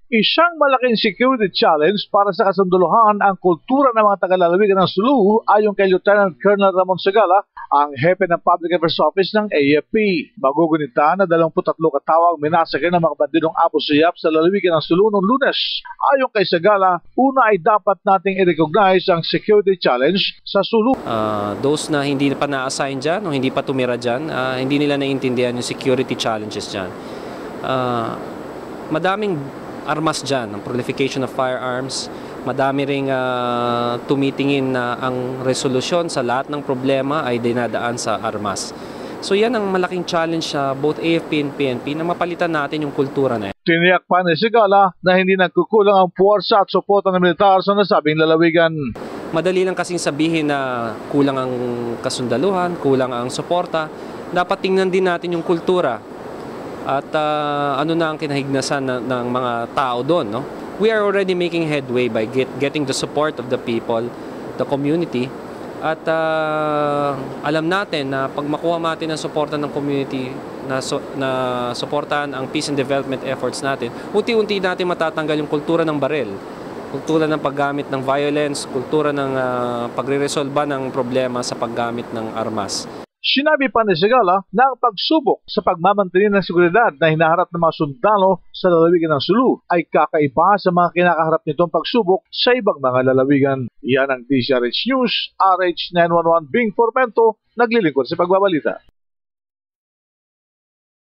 Isang malaking security challenge para sa kasunduluhan ang kultura ng mga taga-lalawigan ng Sulu ayon kay Lieutenant Colonel Ramon Segala, ang hepe ng Public Affairs Office ng AFP. Magugunita na 23 katao ang minasakay ng mga bandidong Abu Sayyaf sa lalawigan ng Sulu noong Lunes. Ayon kay Segala, una ay dapat nating i-recognize ang security challenge sa Sulu. Those na hindi pa na-assign dyan o hindi pa tumira dyan, hindi nila naiintindihan yung security challenges dyan. Madaming armas dyan, ang proliferation of firearms, madami ring tumitingin na ang resolusyon sa lahat ng problema ay dinadaan sa armas. So yan ang malaking challenge sa both AFP and PNP na mapalitan natin yung kultura na yan. Tiniyak pa ni Segala na hindi nagkukulang ang puwersa at suporta ng militar sa nasabing lalawigan. Madali lang kasing sabihin na kulang ang kasundaluhan, kulang ang suporta. Dapat tingnan din natin yung kultura. At ano na ang kinahignasan ng mga tao doon, no? We are already making headway by getting the support of the people, the community. At alam natin na pag makuha natin ang suporta ng community na suportahan ang peace and development efforts natin, unti-unti natin matatanggal yung kultura ng baril, kultura ng paggamit ng violence, kultura ng pagre-resolba ng problema sa paggamit ng armas. Sinabi pa ni Segala na ang pagsubok sa pagmamantanin ng seguridad na hinaharap ng mga sundalo sa lalawigan ng Sulu ay kakaiba sa mga kinakaharap nitong pagsubok sa ibang mga lalawigan. Yan ang DZRH News, RH911 Bing Formento, naglilingkod sa pagbabalita.